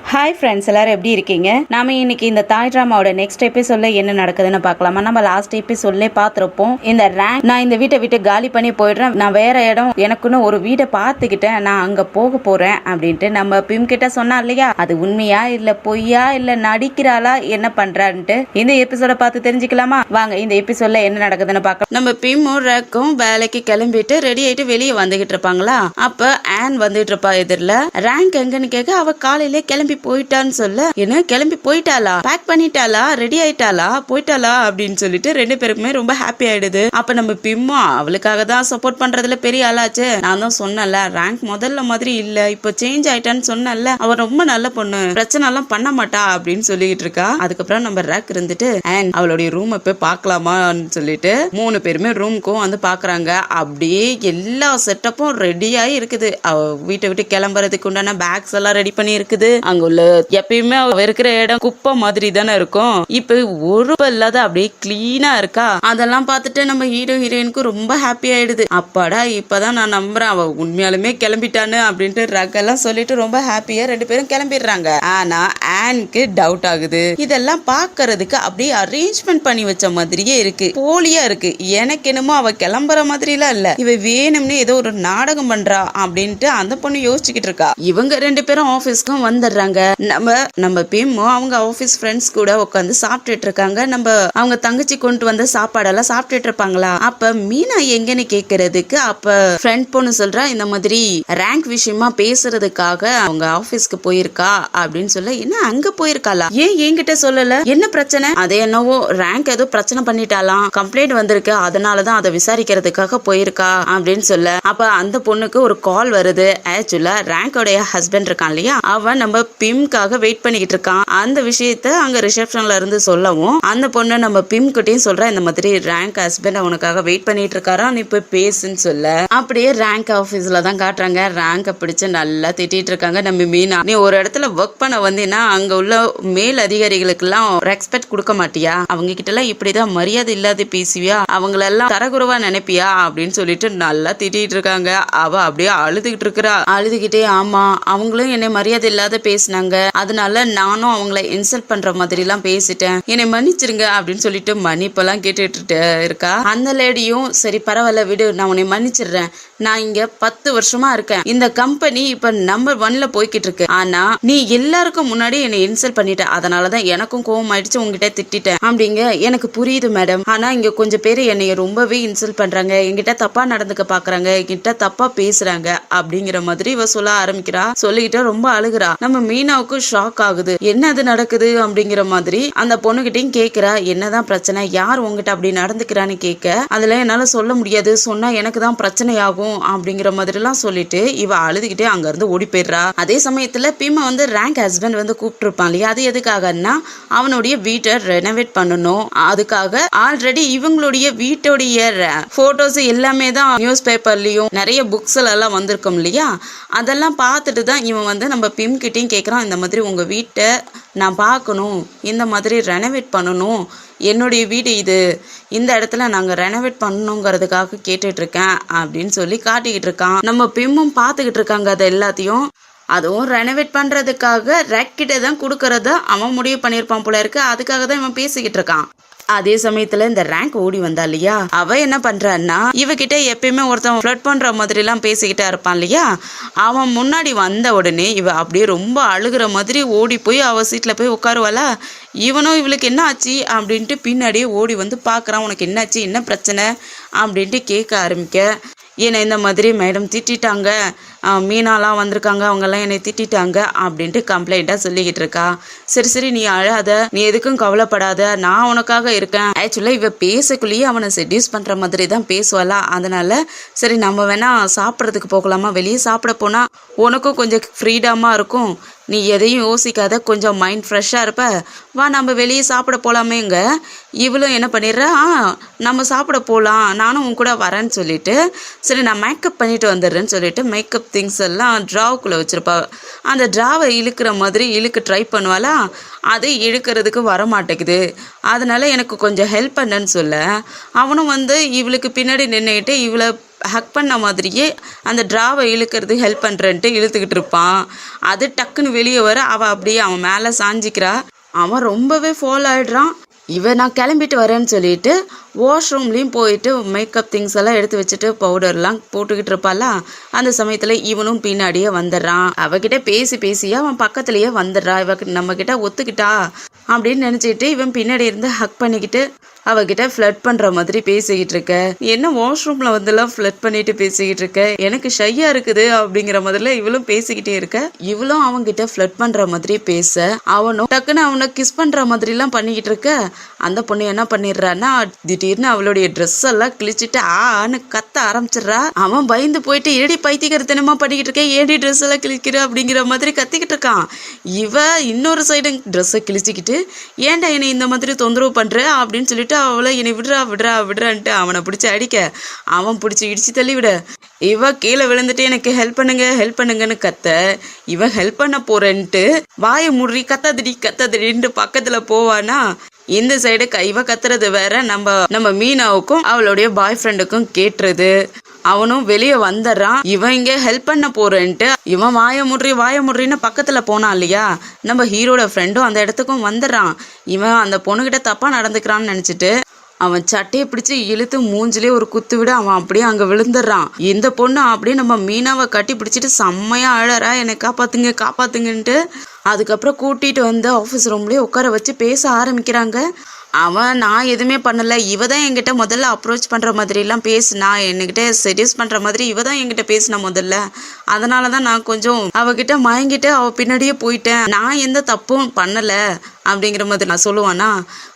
Hi friends, எல்லாரும் எப்படி இருக்கீங்க? நாம இன்னைக்கு இந்த தாய் ட்ராமாவோட நெக்ஸ்ட் எபிசோட்ல என்ன நடக்குதுன்னு பார்க்கலாமா? நம்ம லாஸ்ட் எபிசோட்ல பார்த்துருப்போம். இந்த ரேங்க் நான் இந்த வீட்டை விட்டு காலி பண்ணி போயிடுறேன், நான் வேற இடம் எனக்குன்னு ஒரு வீட்டை பார்த்துக்கிட்டேன், நான் அங்க போக போறேன் அப்படின்ட்டு நம்ம பிம் கிட்ட சொன்னா இல்லையா? அது உண்மையா இல்ல பொய்யா இல்ல நடிக்கிறாளா என்ன பண்றான்ட்டு இந்த எபிசோட பார்த்து தெரிஞ்சுக்கலாமா? வாங்க இந்த எபிசோட்ல என்ன நடக்குதுன்னு பார்க்கலாம். நம்ம பிம்மும் ரேக்கும் வேலைக்கு கிளம்பிட்டு ரெடி ஆயிட்டு வெளியே வந்துகிட்டு இருப்பாங்களா? அப்ப ஆன் வந்துட்டு இருப்பா எதிரில். ரேங்க் எங்கன்னு கேட்க அவ காலையிலே கிளம்பி போயிட்டான்னு சொல்ல, என்ன கிளம்பி போயிட்டாளா, பேக் பண்ணிட்டாளா, ரெடி ஆயிட்டாளா, போயிட்டாளா அப்படின்னு சொல்லிட்டு ரெண்டு பேருக்குமே ரொம்ப ஹாப்பி ஆயிடுது. அப்ப நம்ம பிம்மா அவளுக்காக தான் சப்போர்ட் பண்றதுல பெரிய ஆளாச்சு. நான் தான் சொன்னல ரேங்க் முதல்ல மாதிரி இல்ல, இப்ப சேஞ்ச் ஆயிட்டான்னு சொன்னல, அவ ரொம்ப நல்ல பொண்ணு, பிரச்சனை எல்லாம் பண்ண மாட்டா அப்படின்னு சொல்லிட்டு இருக்கா. அதுக்கப்புறம் நம்ம ரேக் இருந்துட்டு அண்ட் அவளுடைய ரூம் போய் பாக்கலாமான்னு சொல்லிட்டு மூணு பேருமே ரூமுக்கும் வந்து பாக்குறாங்க. அப்படியே எல்லா செட்டப்பும் ரெடியாகி இருக்குது. அவ வீட்டை விட்டு கிளம்புறதுக்கு உண்டான பேக்ஸ் எல்லாம் ரெடி பண்ணி இருக்குது. அங்க உள்ள எப்பயுமே இருக்கிற இடம் குப்பை மாதிரி தானே இருக்கும், இப்ப ஒரு இல்லாத அப்படியே கிளீனா இருக்கா. அதெல்லாம் பார்த்துட்டு நம்ம ஹீரோ ஹீரோயினுக்கு ரொம்ப ஹாப்பி ஆயிடுது. அப்பாடா இப்பதான் நான் நம்புறேன் அவ உண்மையாலுமே கிளம்பிட்டான்னு அப்படின்ட்டு ரக்கெல்லாம் சொல்லிட்டு ரொம்ப ஹாப்பியா ரெண்டு பேரும் கிளம்பிடுறாங்க. ஆனா ஆனுக்கு டவுட் ஆகுது. இதெல்லாம் பாக்குறதுக்கு அப்படியே அரேஞ்ச்மெண்ட் பண்ணி வச்ச மாதிரியே இருக்கு, போலியா இருக்கு. எனக்கு என்னமோ அவ கிளம்புற மாதிரி எல்லாம் இல்ல, இவ வேணும்னு ஏதோ ஒரு நாடகம் பண்றா அப்படின்ட்டு அந்த பொண்ணு யோசிச்சுக்கிட்டு இருக்கா. இவங்க ரெண்டு பேரும் ஆபீஸ்க்கும் வந்துடுறாங்க. நம்ம பிம்மோ அவங்க ஆபீஸ் ஃப்ரெண்ட்ஸ் கூட உட்காந்து சாப்பிட்டுட்டு இருக்காங்க. நம்ம அவங்க தங்கச்சி கொண்டு வந்த சாப்பாடெல்லாம் சாப்பிட்டுட்டு இருப்பாங்களா? அப்ப மீனா எங்கன்னு கேக்குறதுக்கு அப்ப ஃப்ரெண்ட் பொண்ணு சொல்றா, இந்த மாதிரி ரேங்க் விஷயமா பேசுறதுக்காக அவங்க ஆபீஸ்க்கு போயிருக்கா அப்படின்னு சொல்ல, என்ன அங்க போயிருக்காளா, ஏன் என்கிட்ட சொல்லல, என்ன பிரச்சனை? அதே என்னவோ ரேங்க் ஏதோ பிரச்சனை பண்ணிட்டாலாம், கம்ப்ளைண்ட் வந்திருக்கு, அதனாலதான் அதை விசாரிக்கிறதுக்காக போயிருக்கா அப்படின்னு சொல்ல, அப்ப அந்த பொண்ணுக்கு ஒரு கால் வருது. ஆக்சுவலா ரேங்கோடைய ஹஸ்பண்ட் இருக்கான் இல்லையா, அவன் நம்ம பிம்காக வெயிட் பண்ணிக்கிட்டு இருக்கான். அந்த விஷயத்த அங்க ரிசப்ஷன்ல இருந்து சொல்லவும் அந்த பொண்ணு நம்ம பிம் கிட்டையும் சொல்ற, இந்த மாதிரி ரேங்க் ஹஸ்பண்ட் அவனுக்காக வெயிட் பண்ணிட்டு இருக்காரா, நீ போய் பேசுன்னு சொல்ல, அப்படியே ரேங்க் ஆபீஸ்ல தான் காட்டுறாங்க. ரேங்க பிடிச்சு நல்லா திட்டிட்டு இருக்காங்க. நம்ம மீனா, நீ ஒரு இடத்துல ஒர்க் பண்ண வந்தீங்கன்னா அங்க உள்ள மேல் அதிகாரிகளுக்கு எல்லாம் ரெஸ்பெக்ட் கொடுக்க மாட்டியா, அவங்க கிட்ட எல்லாம் இப்படிதான் மரியாதை இல்லாத பேசுவியா, அவங்களெல்லாம் தரகுறவா நினைப்பியா அப்படின்னு சொல்லிட்டு நல்லா திட்டிட்டு இருக்காங்க. அவ அப்படியே அழுதுகிட்டு இருக்கிறா. அழுதுகிட்டே, ஆமா அவங்களும் என்னை மரியாதை இல்லாத பேசினாங்க, அதனால நானும் அவங்கள இன்சல்ட் பண்ற மாதிரி எல்லாம் பேசிட்டேன், என்னை மன்னிச்சிருங்க அப்படின்னு சொல்லிட்டு மன்னிப்பெல்லாம் கேட்டுட்டு இருக்கா. அந்த லேடியும் சரி பரவாயில்ல விடு, நான் உன்னை மன்னிச்சிடுறேன், நான் இங்க 10 வருஷமா இருக்கேன், இந்த கம்பெனி இப்ப நம்பர் 1ல போய்கிட்டு இருக்கு, ஆனா நீ எல்லாருக்கும் முன்னாடி என்னை இன்சல்ட் பண்ணிட்ட, அதனாலதான் எனக்கும் கோவம் ஆயிடுச்சு, உங்ககிட்ட திட்டிட்டேன் அப்படிங்க. எனக்கு புரியுது மேடம், ஆனா இங்க கொஞ்சம் பேர் என்னைய ரொம்பவே இன்சல்ட் பண்றாங்க, என்கிட்ட தப்பா நடந்துக்க பாக்குறாங்க, என்கிட்ட தப்பா பேசுறாங்க அப்படிங்கிற மாதிரி இவ சொல்ல ஆரம்பிக்கிறா. சொல்லிக்கிட்ட ரொம்ப அழுகுறா. நம்ம மீனாவுக்கு ஷாக் ஆகுது, என்னது நடக்குது அப்படிங்கிற மாதிரி. அந்த பொண்ணுகிட்டையும் கேக்குறா, என்னதான் பிரச்சனை, யார் உங்ககிட்ட அப்படி நடந்துக்கிறான்னு கேட்க, அதுல என்னால சொல்ல முடியாது, சொன்னா எனக்கு தான் பிரச்சனை ஆகும் அப்படிங்கிற மாதிரி எல்லாம் சொல்லிட்டு இவ அழுதுகிட்டே அங்க இருந்து ஓடி போயிடுறா. அதே சமயத்துல பீமா வந்து ரேங்க் ஹஸ்பண்ட் வந்து கூப்பிட்டு இருப்பான் இல்லையா, அது எதுக்காகன்னா அவனுடைய வீட்டை ரெனோவேட் பண்ணணும். அதுக்காக ஆல்ரெடி இவங்களுடைய வீட்டுடைய போட்டோஸ் எல்லாமே தான் நியூஸ் பேப்பர்லயும் நிறைய புக்ஸ் எல்லாம் வந்திருக்கும் இல்லையா, அதெல்லாம் பார்த்துட்டு தான் இவன் வந்து நம்ம பிம் கிட்டையும் கேட்குறான், இந்த மாதிரி உங்கள் வீட்டை நான் பார்க்கணும், இந்த மாதிரி ரெனோவேட் பண்ணணும், என்னுடைய வீடு இது, இந்த இடத்துல நாங்கள் ரெனோவேட் பண்ணணுங்கிறதுக்காக கேட்டுட்டு இருக்கேன் அப்படின்னு சொல்லி காட்டிக்கிட்டு இருக்கான். நம்ம பிம்மும் பார்த்துக்கிட்டு இருக்காங்க அதை எல்லாத்தையும். அதுவும் ரெனோவேட் பண்ணுறதுக்காக ரேக்கிட்ட தான் கொடுக்கறத அவன் முடிவு பண்ணியிருப்பான் போல இருக்கு, அதுக்காக தான் இவன் பேசிக்கிட்டு இருக்கான். அதே சமயத்துல இந்த ரேங்க் ஓடி வந்தா இல்லையா, அவ என்ன பண்றான்னா இவகிட்ட எப்பயுமே ஒருத்தன் ஃப்ளட் பண்ற மாதிரி எல்லாம் பேசிக்கிட்டா இருப்பான் இல்லையா, அவன் முன்னாடி வந்த உடனே இவ அப்படியே ரொம்ப அழுகிற மாதிரி ஓடி போய் அவ சீட்ல போய் உட்காருவாளா. இவனும் இவளுக்கு என்ன ஆச்சு அப்படின்ட்டு பின்னாடியே ஓடி வந்து பாக்குறான், உனக்கு என்னாச்சு, என்ன பிரச்சனை அப்படின்ட்டு கேட்க ஆரம்பிக்க, என்னை இந்த மாதிரி மேடம் திட்டாங்க, மீனாலாம் வந்திருக்காங்க, அவங்கெல்லாம் என்னை திட்டாங்க அப்படின்ட்டு கம்ப்ளைண்ட்டாக சொல்லிக்கிட்டு இருக்கா. சரி சரி நீ அழாத, நீ எதுக்கும் கவலைப்படாத, நான் உனக்காக இருக்கேன். ஆக்சுவலாக இவ பேசக்குள்ளேயே அவனை செட்யூஸ் பண்ணுற மாதிரி தான் பேசுவாளா, அதனால சரி நம்ம வேணா சாப்பிட்றதுக்கு போகலாமா, வெளியே சாப்பிட போனால் உனக்கும் கொஞ்சம் ஃப்ரீடமாக இருக்கும், நீ எதையும் யோசிக்காத, கொஞ்சம் மைண்ட் ஃப்ரெஷ்ஷாக இருப்ப, வா நம்ம வெளியே சாப்பிட போகலாமேங்க. இவளும் என்ன பண்ணிடுறா, நம்ம சாப்பிட போகலாம், நானும் உன் கூட வரேன்னு சொல்லிட்டு, சரி நான் மேக்கப் பண்ணிட்டு வந்துடுறேன்னு சொல்லிட்டு மேக்கப் திங்ஸ் எல்லாம் ட்ராவுக்குள்ளே வச்சுருப்பா. அந்த ட்ராவை இழுக்கிற மாதிரி இழுக்க ட்ரை பண்ணுவாளா, அது இழுக்கிறதுக்கு வர மாட்டேங்குது, அதனால எனக்கு கொஞ்சம் ஹெல்ப் பண்ணுன்னு சொல்ல அவனும் வந்து இவளுக்கு பின்னாடி நின்றுக்கிட்டு இவளை ஹக் பண்ண மாதிரியே அந்த ட்ராவை இழுக்கிறது ஹெல்ப் பண்ணுறேன்ட்டு இழுத்துக்கிட்டு இருப்பான். அது டக்குன்னு வெளியே வர அவள் அப்படியே அவன் மேலே சாஞ்சிக்கிறா. அவன் ரொம்பவே ஃபால் ஆகிடுறான். இவன் நான் கிளம்பிட்டு வரேன்னு சொல்லிட்டு வாஷ்ரூம்லேயும் போயிட்டு மேக்கப் திங்ஸ் எல்லாம் எடுத்து வச்சுட்டு பவுடர்லாம் போட்டுக்கிட்டு இருப்பாளா. அந்த சமயத்தில் இவனும் பின்னாடியே வந்துடுறான். அவகிட்ட பேசியா அவன் பக்கத்துலேயே வந்துடுறான். நம்மக்கிட்ட ஒத்துக்கிட்டா அப்படின்னு நினச்சிக்கிட்டு இவன் பின்னாடி இருந்து ஹக் பண்ணிக்கிட்டு அவகிட்ட ஃப்ளட் பண்ணுற மாதிரி பேசிக்கிட்டு இருக்க. என்ன வாஷ்ரூமில் வந்துலாம் ஃப்ளட் பண்ணிட்டு பேசிக்கிட்டு இருக்க, எனக்கு ஷையா இருக்குது அப்படிங்கிற மாதிரில இவளும் பேசிக்கிட்டே இருக்க. இவளும் அவங்கிட்ட ஃப்ளட் பண்ணுற மாதிரி பேச அவனும் டக்குன்னு அவனை கிஸ் பண்ணுற மாதிரிலாம் பண்ணிக்கிட்டு இருக்க. அந்த பொண்ணு என்ன பண்ணிடுறான்னா திடீர்னு அவளுடைய ட்ரெஸ் எல்லாம் கிழிச்சிட்டு ஆன்னு கத்த ஆரம்பிச்சிடுறா. அவன் பயந்து போயிட்டு ஏடி பைத்தியக்காரத்தனமா பண்ணிக்கிட்டு இருக்கேன், ஏடி ட்ரெஸ் எல்லாம் கிழிக்கிற அப்படிங்கிற மாதிரி கத்திக்கிட்டு இருக்கான். இவ இன்னொரு சைடு ட்ரெஸ்ஸை கிழிச்சிக்கிட்டு ஏன்டா என்னை இந்த மாதிரி தொந்தரவு பண்ற அப்படின்னு சொல்லிட்டு அவளை என்னை விடுறான்ட்டு அவனை பிடிச்சி அடிக்க அவன் பிடிச்சி இடிச்சு தள்ளி விட இவ கீழே விழுந்துட்டு எனக்கு ஹெல்ப் பண்ணுங்கன்னு கத்த இவன் ஹெல்ப் பண்ண போறேன்ட்டு வாயை முறி கத்தாதடின்ட்டு பக்கத்துல போவானா. இந்த சைடு இவ கத்துறது வேற, நம்ம மீனாவுக்கும் அவளுடைய பாய் ஃப்ரெண்டுக்கும் கேட்டுறது. அவனும் வெளியே வந்துடுறான். இவன் இங்க ஹெல்ப் பண்ண போறேன்ட்டு இவன் வாய முறின்னு பக்கத்துல போனான் இல்லையா, நம்ம ஹீரோட ஃப்ரெண்டும் அந்த இடத்துக்கும் வந்துடுறான். இவன் அந்த பொண்ணுகிட்ட தப்பா நடந்துக்கிறான்னு நினைச்சிட்டு அவன் சட்டையை பிடிச்சி இழுத்து மூஞ்சிலே ஒரு குத்து விட அவன் அப்படியே அங்க விழுந்துடுறான். இந்த பொண்ணு அப்படியே நம்ம மீனாவை கட்டி பிடிச்சிட்டு செம்மையா அழறா, என்னை காப்பாத்துங்கன்ட்டு. அதுக்கப்புறம் கூட்டிட்டு வந்து ஆஃபீஸ் ரூம்லயே உட்கார வச்சு பேச ஆரம்பிக்கிறாங்க. அவன் நான் எதுவுமே பண்ணலை, இவ தான் என்கிட்ட முதல்ல அப்ரோச் பண்ணுற மாதிரிலாம் பேசினா, என்கிட்ட செடியூஸ் பண்ணுற மாதிரி இவ தான் என்கிட்ட பேசினா முதல்ல. அதனால தான் நான் கொஞ்சம் அவகிட்ட மயங்கிட்டு அவள் பின்னாடியே போயிட்டேன், நான் எந்த தப்பும் பண்ணலை அப்படிங்கிற மாதிரி நான் சொல்லுவானா.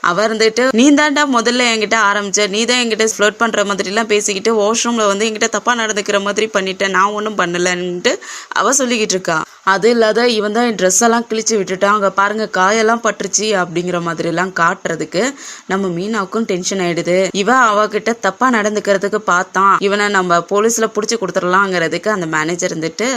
அவள் இருந்துட்டு நீ தாண்டா முதல்ல என்கிட்ட ஆரம்பிச்ச, நீ தான் என்கிட்ட ஃப்ளோட் பண்ணுற மாதிரிலாம் பேசிக்கிட்டு வாஷ்ரூமில் வந்து என்கிட்ட தப்பாக நடந்துக்கிற மாதிரி பண்ணிட்டேன், நான் ஒன்றும் பண்ணலைன்ட்டு அவள் சொல்லிக்கிட்டு இருக்கா. அது இல்லாத இவன் தான் என் ட்ரெஸ் எல்லாம் கிழிச்சு விட்டுட்டான், அங்கே பாருங்க காயெல்லாம் பட்டுருச்சு அப்படிங்கிற மாதிரிலாம் காட்டுறதுக்கு நம்ம மீனாவுக்கும் டென்ஷன் ஆயிடுது. இவன் அவகிட்ட தப்பா நடந்துக்கிறதுக்கு பார்த்தான், இவனை நம்ம போலீஸ்ல புடிச்சு கொடுத்துடலாங்கிறதுக்கு அந்த மேனேஜர் இருந்துட்டு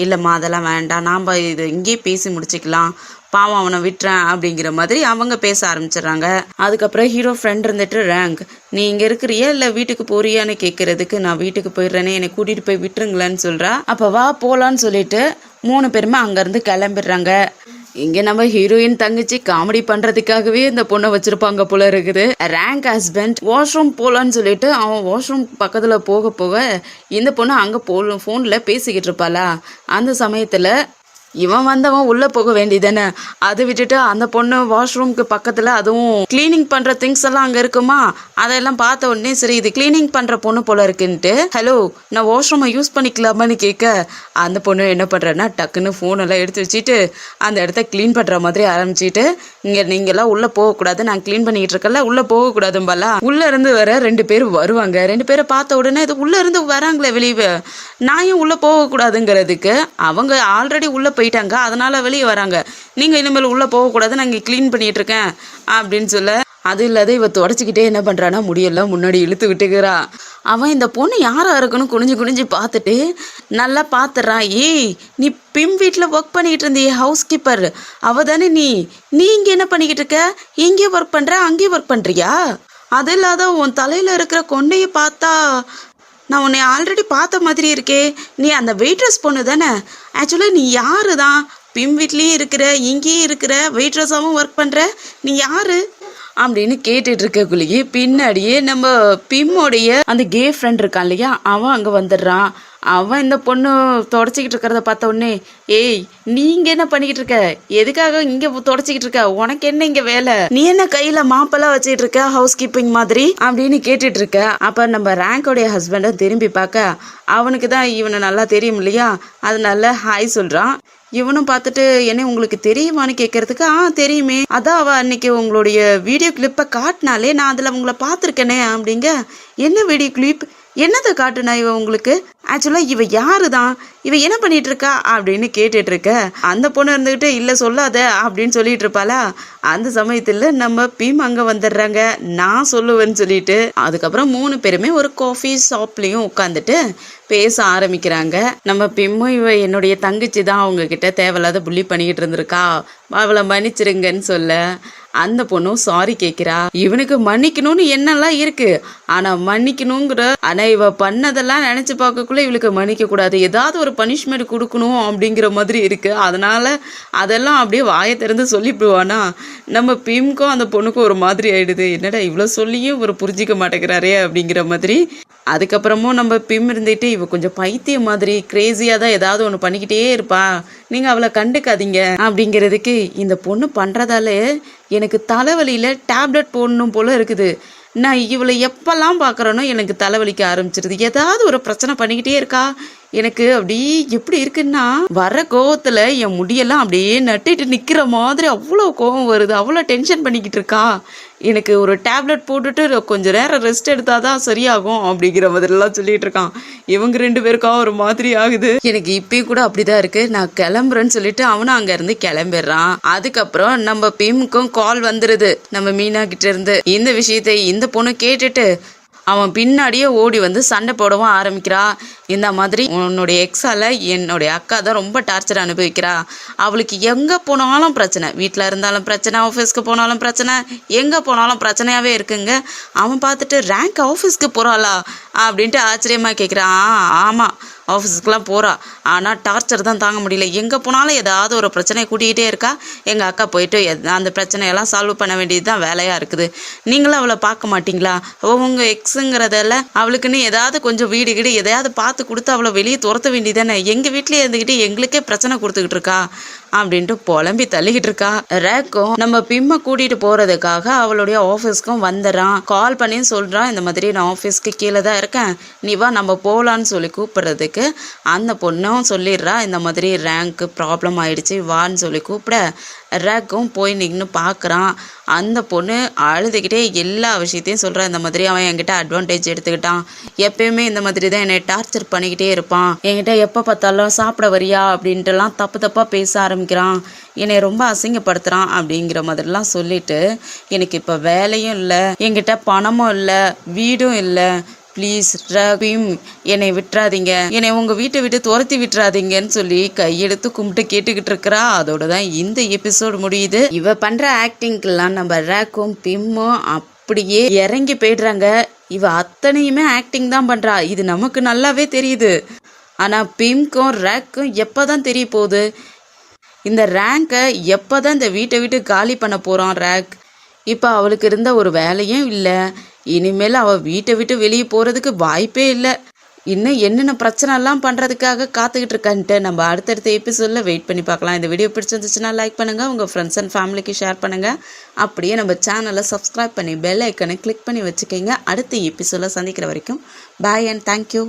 இல்லம்மா அதெல்லாம் வேண்டாம், நாம இது இங்கேயே பேசி முடிச்சுக்கலாம், பாவம் அவனை விட்டுறேன் அப்படிங்கிற மாதிரி அவங்க பேச ஆரம்பிச்சிடறாங்க. அதுக்கப்புறம் ஹீரோ ஃப்ரெண்ட் இருந்துட்டு ரேங்க் நீ இங்க இருக்கிறியா இல்ல வீட்டுக்கு போறியான்னு கேட்கறதுக்கு நான் வீட்டுக்கு போயிடுறேனே, என்னை கூட்டிட்டு போய் விட்டுருங்களேன்னு சொல்றா. அப்ப வா போலான்னு சொல்லிட்டு 3 பேருமே அங்கிருந்து கிளம்பிடுறாங்க. இங்க நம்ம ஹீரோயின் தங்கச்சி காமெடி பண்றதுக்காகவே இந்த பொண்ணை வச்சிருப்பாங்க போல இருக்குது. ரேங்க் ஹஸ்பண்ட் வாஷ்ரூம் போலான்னு சொல்லிட்டு அவன் வாஷ்ரூம் பக்கத்துல போக இந்த பொண்ணு அங்க போன்ல பேசிக்கிட்டு இருப்பாளா. அந்த சமயத்துல இவன் வந்தவன் உள்ள போக வேண்டியதானே, அதை விட்டுட்டு அந்த பொண்ணு வாஷ்ரூம்க்கு பக்கத்துல அதுவும் கிளீனிங் பண்ற திங்ஸ் எல்லாம் அங்க இருக்குமா, அதெல்லாம் பார்த்த உடனே சரி இது கிளீனிங் பண்ற பொண்ணு போல இருக்குன்ட்டு ஹலோ நான் வாஷ்ரூமை யூஸ் பண்ணிக்கலாமான்னு கேட்க அந்த பொண்ணு என்ன பண்றேன்னா டக்குன்னு போன் எல்லாம் எடுத்து வச்சுட்டு அந்த இடத்த கிளீன் பண்ற மாதிரி ஆரம்பிச்சுட்டு இங்க நீங்க எல்லாம் உள்ள போகக்கூடாது, நான் கிளீன் பண்ணிட்டு இருக்கல, உள்ள போகக்கூடாதும்பாலா. உள்ள இருந்து வர 2 பேர் வருவாங்க. 2 பேரை பார்த்த உடனே இது உள்ள இருந்து வராங்களே வெளியே, நான் ஏன் உள்ள போகக்கூடாதுங்கிறதுக்கு அவங்க ஆல்ரெடி உள்ள போயிட்டாங்க, அதனால வெளியே வராங்க, நீங்க இனிமேல் உள்ள போகக்கூடாது, நான் இங்கே கிளீன் பண்ணிட்டு இருக்கேன் அப்படின்னு சொல்ல. அது இல்லாத இவ தொடச்சிக்கிட்டே என்ன பண்றானா முடியெல்லாம் முன்னாடி இழுத்து விட்டுக்கிறா. அவன் இந்த பொண்ணு யாரா இருக்குன்னு குனிஞ்சு பார்த்துட்டு நல்லா பார்த்துறான். ஏய் நீ பிம் வீட்டில் ஒர்க் பண்ணிக்கிட்டு இருந்தியே ஹவுஸ் கீப்பர், அவ தானே நீ இங்கே என்ன பண்ணிக்கிட்டு இருக்க, இங்கேயும் ஒர்க் பண்ற அங்கேயும் ஒர்க் பண்றியா, அது இல்லாத உன் தலையில இருக்கிற கொண்டையை பார்த்தா நான் உன்னை ஆல்ரெடி பார்த்த மாதிரி இருக்கே, நீ அந்த வெயிட்ரஸ் பொண்ணு தானே, ஆக்சுவலாக நீ யாரு தான் பிம் வீட்லேயும் இருக்கிற இங்கேயும் இருக்கிற வெயிட்ரஸாகவும் ஒர்க் பண்ணுற, நீ யாரு அப்படின்னு கேட்டுட்டு இருக்கக்குள்ளேயே பின்னாடியே நம்ம பிம்மோடைய அந்த கே ஃப்ரெண்ட் இருக்கான் இல்லையா, அவன் அங்கே வந்துடுறான். அவன் இந்த பொண்ணு தொடச்சிக்கிட்டு இருக்கிறத பார்த்த உடனே ஏய் நீங்க என்ன பண்ணிக்கிட்டு இருக்க, எதுக்காக இங்க தொடச்சிக்கிட்டு இருக்க, உனக்கு என்ன இங்க வேலை, நீ என்ன கையில மாப்பெல்லாம் வச்சுட்டு இருக்க ஹவுஸ் கீப்பிங் மாதிரி அப்படின்னு கேட்டுட்டு இருக்க. அப்ப நம்ம ரேங்கோடைய ஹஸ்பண்டை திரும்பி பார்க்க அவனுக்கு தான் இவனை நல்லா தெரியும் இல்லையா, அதனால ஹாய் சொல்றான். இவனும் பார்த்துட்டு என்ன உங்களுக்கு தெரியுமான்னு கேட்கறதுக்கு தெரியுமே, அதான் அவ அன்னைக்கு உங்களுடைய வீடியோ கிளிப்பை காட்டினாலே நான் அதில் உங்களை பார்த்துருக்கேனே அப்படிங்க. என்ன வீடியோ கிளிப், என்னதை காட்டுனா இவ உங்களுக்கு, ஆக்சுவலாக இவ யாரு தான், இவ என்ன பண்ணிட்டு இருக்கா அப்படின்னு கேட்டுட்டு இருக்க. அந்த பொண்ணு இருந்துக்கிட்டு இல்லை சொல்லாத அப்படின்னு சொல்லிட்டு இருப்பாளா. அந்த சமயத்தில் நம்ம பீம் அங்கே வந்துடுறாங்க, நான் சொல்லுவேன்னு சொல்லிட்டு. அதுக்கப்புறம் 3 பேருமே ஒரு காஃபி ஷாப்லேயும் உட்காந்துட்டு பேச ஆரம்பிக்கிறாங்க. நம்ம பிம்மும் இவ என்னுடைய தங்கச்சி தான், அவங்க கிட்ட தேவையில்லாத புள்ளி பண்ணிக்கிட்டு இருந்திருக்கா, அவளை மன்னிச்சிருங்கன்னு சொல்ல அந்த பொண்ணும் சாரி கேட்கிறா. இவனுக்கு மன்னிக்கணும்னு என்னெல்லாம் இருக்கு, ஆனா மன்னிக்கணுங்கிற ஆனா இவ பண்ணதெல்லாம் நினைச்சு பார்க்கக்குள்ள இவளுக்கு மன்னிக்க கூடாது, ஏதாவது ஒரு பனிஷ்மெண்ட் கொடுக்கணும் அப்படிங்கிற மாதிரி இருக்கு. அதனால அதெல்லாம் அப்படியே வாயை திறந்து சொல்லிவிடுவானா. நம்ம பிம்க்கும் அந்த பொண்ணுக்கும் ஒரு மாதிரி ஆயிடுது, என்னடா இவ்வளோ சொல்லியும் ஒரு புரிஞ்சிக்க மாட்டேங்கிறாரே அப்படிங்கிற மாதிரி. அதுக்கப்புறமும் நம்ம பிம் இருந்துட்டு இவ கொஞ்சம் பைத்தியம் மாதிரி கிரேசியாக தான் ஏதாவது ஒன்று பண்ணிக்கிட்டே இருப்பா, நீங்கள் அவளை கண்டுக்காதீங்க அப்படிங்கிறதுக்கு இந்த பொண்ணு பண்ணுறதால எனக்கு தலைவலியில் டேப்லெட் போடணும் போல இருக்குது. நான் இவளை எப்பெல்லாம் பார்க்குறேனோ எனக்கு தலைவலிக்க ஆரம்பிச்சிருது, ஏதாவது ஒரு பிரச்சனை பண்ணிக்கிட்டே இருக்கா. எனக்கு அப்படி எப்படி இருக்குன்னா வர கோவத்தில் என் முடியெல்லாம் அப்படியே நட்டிட்டு நிற்கிற மாதிரி அவ்வளோ கோவம் வருது, அவ்வளோ டென்ஷன் பண்ணிக்கிட்டு இருக்கா. எனக்கு ஒரு டேப்லெட் போட்டுட்டு கொஞ்சம் நேரம் ரெஸ்ட் எடுத்தால் தான் சரியாகும் அப்படிங்கிற மாதிரிலாம் சொல்லிட்டு இருக்கான். இவங்க 2 பேருக்கா ஒரு மாதிரி ஆகுது. எனக்கு இப்பயும் கூட அப்படிதான் இருக்கு. நான் கிளம்புறேன்னு சொல்லிட்டு அவனும் அங்கேருந்து கிளம்பிடுறான். அதுக்கப்புறம் நம்ம பிம்க்கும் கால் வந்துடுது நம்ம மீனா கிட்ட இருந்து. இந்த விஷயத்தை இந்த பொண்ணு கேட்டுட்டு அவன் பின்னாடியே ஓடி வந்து சண்டை போடவும் ஆரம்பிக்கிறா. இந்த மாதிரி உன்னுடைய எக்ஸால என்னுடைய அக்கா தான் ரொம்ப டார்ச்சர் அனுபவிக்கிறா, அவளுக்கு எங்கே போனாலும் பிரச்சனை, வீட்டில் இருந்தாலும் பிரச்சனை, ஆஃபீஸ்க்கு போனாலும் பிரச்சனை, எங்கே போனாலும் பிரச்சனையாகவே இருக்குங்க. அவன் பார்த்துட்டு ரேங்க் ஆஃபீஸ்க்கு போகிறாளா அப்படின்ட்டு ஆச்சரியமாக கேட்குறான். ஆமாம் ஆஃபீஸுக்கெலாம் போகிறா, ஆனால் டார்ச்சர் தான் தாங்க முடியல, எங்கே போனாலும் ஏதாவது ஒரு பிரச்சனையை கூட்டிகிட்டே இருக்கா. எங்கள் அக்கா போயிட்டு அந்த பிரச்சனையெல்லாம் சால்வ் பண்ண வேண்டியது தான் வேலையாக இருக்குது. நீங்களும் அவளை பார்க்க மாட்டிங்களா, உங்கள் எக்ஸுங்கிறதால அவளுக்குன்னு ஏதாவது கொஞ்சம் வீடு கீடு எதையாவது பார்த்து கொடுத்து அவளை வெளியே துரத்த வேண்டியதானே, எங்கள் வீட்டிலே இருந்துக்கிட்டு எங்களுக்கே பிரச்சனை கொடுத்துக்கிட்டு இருக்கா அப்படின்ட்டு புலம்பி தள்ளிக்கிட்டு இருக்கா. ரேக்கும் நம்ம பிம்மை கூட்டிகிட்டு போகிறதுக்காக அவளுடைய ஆஃபீஸ்க்கும் வந்துடுறான். கால் பண்ணி சொல்கிறான், இந்த மாதிரி நான் ஆஃபீஸ்க்கு கீழே தான் இருக்கேன், நீ வா நம்ம போகலான்னு சொல்லி கூப்பிட்றதுக்கு அந்த பொண்ணும் சொல்லிடுறா, இந்த மாதிரி ரேங்க்கு ப்ராப்ளம் ஆயிடுச்சு வான்னு சொல்லி கூப்பிட ரேக்கும் போய் நின்று பார்க்குறான். அந்த பொண்ணு அழுதுகிட்டே எல்லா விஷயத்தையும் சொல்கிறான். இந்த மாதிரி அவன் என்கிட்ட அட்வான்டேஜ் எடுத்துக்கிட்டான், எப்பயுமே இந்த மாதிரி தான் என்னை டார்ச்சர் பண்ணிக்கிட்டே இருப்பான், என்கிட்ட எப்போ பார்த்தாலும் சாப்பிட வரியா அப்படின்ட்டுலாம் தப்பாக பேச ஆரம்பிக்கிறான், என்னை ரொம்ப அசிங்கப்படுத்துகிறான் அப்படிங்கிற மாதிரிலாம் சொல்லிட்டு எனக்கு இப்போ வேலையும் இல்லை, என்கிட்ட பணமும் இல்லை, வீடும் இல்லை, ப்ளீஸ் ரபீம் என்னை விட்டுறாதீங்க, என்னை உங்கள் வீட்டை விட்டு துரத்தி விட்டுறாதீங்கன்னு சொல்லி கையெடுத்து கும்பிட்டு கேட்டுக்கிட்டு இருக்கிறா. அதோட தான் இந்த எபிசோடு முடியுது. இவ பண்ணுற ஆக்டிங்க்கெல்லாம் நம்ம ரேக்கும் பிம்மும் அப்படியே இறங்கி போய்டுறாங்க. இவ அத்தனையுமே ஆக்டிங் தான் பண்ணுறா, இது நமக்கு நல்லாவே தெரியுது. ஆனால் பிம்க்கும் ரேக்கும் எப்போ தான் தெரிய போகுது, இந்த ரேங்கை எப்போ தான் இந்த வீட்டை விட்டு காலி பண்ண போகிறான் ரேக். இப்போ அவளுக்கு இருந்த ஒரு வேலையும் இல்லை, இனிமேல் அவள் வீட்டை விட்டு வெளியே போகிறதுக்கு வாய்ப்பே இல்லை. இன்னும் என்னென்ன பிரச்சனைலாம் பண்ணுறதுக்காக காத்துக்கிட்டு இருக்கான்ட்டு நம்ம அடுத்தடுத்த எபிசோடில் வெயிட் பண்ணி பார்க்கலாம். இந்த வீடியோ பிடிச்சிருந்துச்சுன்னா லைக் பண்ணுங்கள், உங்கள் ஃப்ரெண்ட்ஸ் அண்ட் ஃபேமிலிக்கு ஷேர் பண்ணுங்கள், அப்படியே நம்ம சேனலை சப்ஸ்கிரைப் பண்ணி பெல் ஐக்கனை கிளிக் பண்ணி வச்சுக்கோங்க. அடுத்த எபிசோடில் சந்திக்கிற வரைக்கும் பாய் அண்ட் தேங்க்யூ.